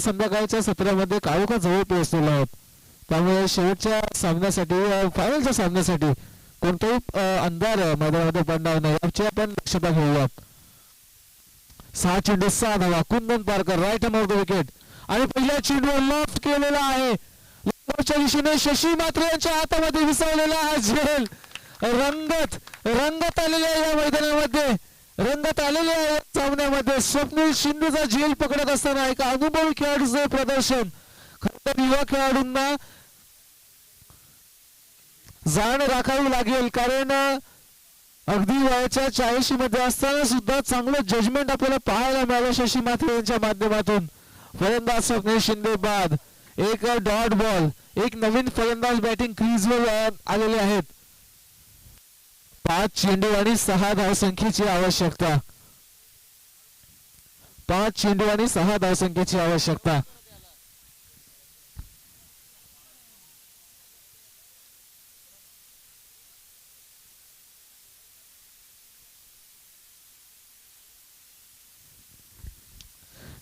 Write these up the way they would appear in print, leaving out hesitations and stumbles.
संध्याकाळच्या सत्रामध्ये काळोखा जवळ पोहोचलेलो आहोत. त्यामुळे शेवटच्या सामन्यासाठी फायनलच्या सामन्यासाठी कोणताही अंधार मैदानामध्ये पडणार नाही याची आपण दक्षता घेऊयात. 6 चेंडू 6 धावा. Kundan Parkar right hand off the wicket आणि पहिल्या चेंडूवर लॉफ्ट केलेला आहे. लॉफ्टच्या दिशेने शशी मात्रे यांच्या हातामध्ये विसावलेला हा झेल रंगत आलेल्या या मैदानामध्ये रंगत आलेल्या या सामन्यामध्ये स्वप्नील शिंदेचा झेल पकडत असताना एका अनुभवी खेळाडूचे प्रदर्शन. खरं युवा खेळाडूंना जाण राखावी लागेल कारण अगदी वयाच्या 40 मध्ये असताना सुद्धा चांगलं जजमेंट आपल्याला पाहायला मिळालं शशी मात्रे यांच्या माध्यमातून. फलंदाज स्वप्नील शिंदे बाद. एक डॉट बॉल. एक नवीन फलंदाज बॅटिंग क्रीजवर आलेले आहेत. 5 चेंडू आणि 6 धावसंख्येची आवश्यकता. 5 चेंडू आणि 6 धावसंख्येची आवश्यकता.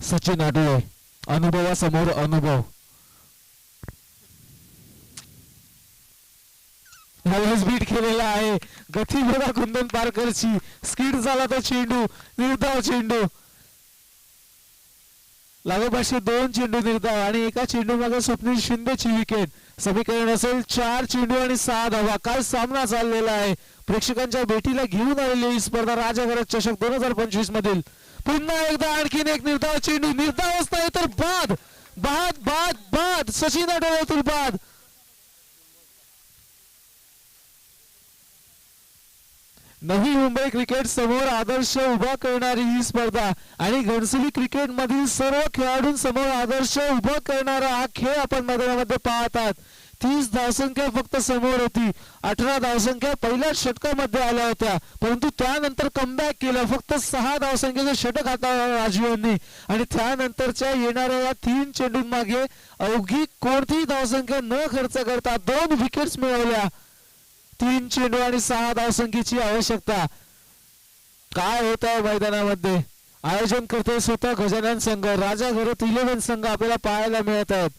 सचिन आडुळे अनुभवासमोर अनुभव. ह्यावेळेस बीट केलेला आहे. गती बघा कुंदन पारकरची. स्किड झाला तो चेंडू. निर्धाव चेंडू. लागोपाशी 2 चेंडू निर्धाव आणि एका चेंडू मागे स्वप्नील शिंदेची विकेट. समीकरण असेल 4 चेंडू आणि 6 धावा. काय सामना चाललेला आहे. प्रेक्षकांच्या भेटीला घेऊन आलेली ही स्पर्धा राजागरज चषक 2025 मधील. पुन्हा एकदा आणखीन एक निर्धाव चेंडू. निर्धाव असता तर बाद बाद बाद बाद. सचिन आडवळीतून बाद. नवी मुंबई क्रिकेट समोर आदर्श उभा करणारी ही स्पर्धा आणि घणसोली क्रिकेट मधील सर्व खेळाडूंसमोर आदर्श उभा करणारा हा खेळ आपण मैदानामध्ये पाहतात. 30 धावसंख्या फक्त समोर होती. 18 धावसंख्या पहिल्या षटकामध्ये आल्या होत्या परंतु त्यानंतर कमबॅक केलं. फक्त 6 धावसंख्येचे षटक हाताळलं राजू यांनी आणि त्यानंतरच्या येणाऱ्या या 3 चेंडूंमागे अवघी कोणतीही धावसंख्या न खर्च करता 2 विकेट्स मिळवल्या. 3 चेंडू आणि 6 धावसंख्येची आवश्यकता. काय होत आहे मैदानामध्ये. आयोजन करते स्वतः गजानन संघ. राजा घरात 11 संघ आपल्याला पाहायला मिळत आहेत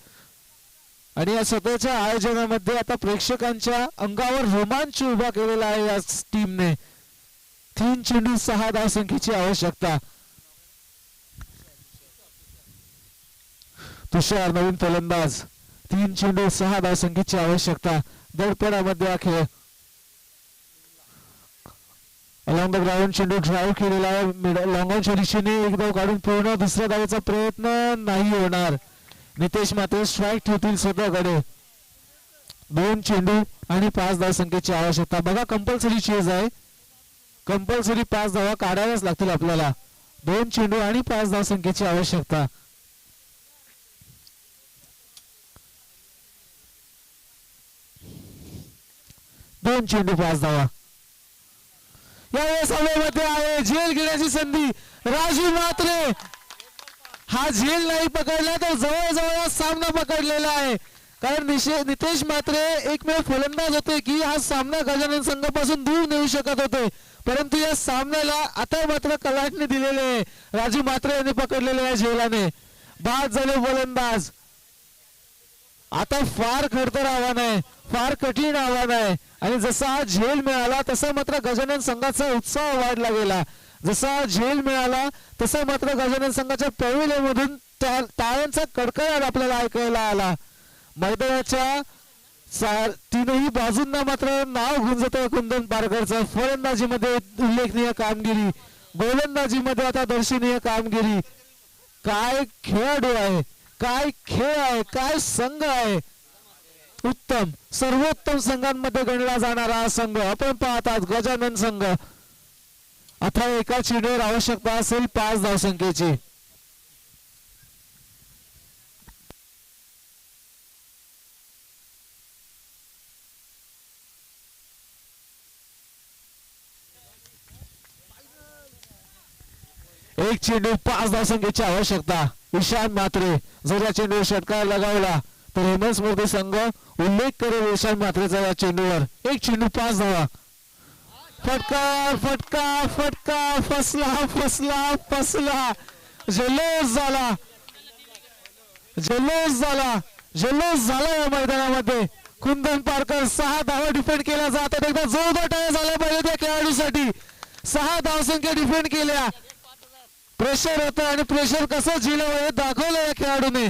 आणि या स्वतःच्या आयोजनामध्ये आता प्रेक्षकांच्या अंगावर रोमांच उभा केलेला आहे या टीमने. 3 चेंडू 6 धावसंख्येची आवश्यकता. तुषार नवीन फलंदाज. 3 चेंडू 6 धावसंख्येची आवश्यकता. दडपणामध्ये खेळ. अलॉंग द ग्राउंड चेंडू ड्राईव्ह केलेला आहे. लॉंगॉनच्या दिशेने एक धाव काढून पूर्ण. दुसऱ्या धावेचा प्रयत्न नाही होणार. नितेश मात्र स्ट्राईक ठेवतील स्वतःकडे. 2 चेंडू आणि 5 धावसंख्येची आवश्यकता. बघा कंपल्सरी चेज आहे. कंपल्सरी 5 धावा काढाव्याच लागतील आपल्याला. 2 चेंडू आणि 5 धावसंख्येची आवश्यकता. दोन चेंडू 5 धावा. यावेळेस हवेमध्ये आहे. झेल घेण्याची संधी. राजू मात्रे हा झेल नाही पकडला तर जवळजवळ सामना पकडलेला आहे कारण नितेश मात्रे एकमेव फलंदाज होते की हा सामना गजानन संघापासून दूर नेऊ शकत होते परंतु या सामन्याला आता मात्र कलाटणी दिलेले आहे. राजू मात्रे यांनी पकडलेले आहे झेलाने. बाद झाले फलंदाज. आता फार खडतर आव्हान आहे. फार कठीण आव्हान आहे आणि जसा झेल मिळाला तसा मात्र गजानन संघाचा उत्साह वाढला गेला. जसा झेल मिळाला तसा मात्र गजानन संघाच्या पॅव्हिलियनमधून टाळ्यांचा कडकडाट आपल्याला ऐकायला आला. मैदानाच्या 3ही बाजूंना मात्र नाव गुंजत आहे कुंदन पारकरचं. फलंदाजीमध्ये उल्लेखनीय कामगिरी. गोलंदाजीमध्ये आता दर्शनीय कामगिरी. काय खेळाडू आहे. काय खेळ आहे. काय संघ आहे. उत्तम सर्वोत्तम संघांमध्ये गणला जाणारा हा संघ आपण पाहतात गजानन संघ. आता एका चेंडूवर आवश्यकता असेल 5 धावसंख्येची. एक चेंडू 5 धावसंख्येची आवश्यकता. ईशान मात्रे जर या चेंडूवर षटकार लगावला तर हेमंत स्मृती संघ उल्लेख करेल ईशान मात्रेचा या चेंडूवर. एक चेंडू 5 धावा. फटका फटका फटका. फसला फसला फसला. जल्लोष झाला. जल्लोष झाला या मैदानामध्ये. कुंदन पारकर 6 धावा डिफेंड केल्या जातात. एकदा जोरदार टाळ्या झाल्या पाहिजे त्या खेळाडूसाठी. 6 धावसंख्या डिफेंड केल्या. प्रेशर होतं आणि प्रेशर कसं झेलावं हे दाखवलं या खेळाडूने.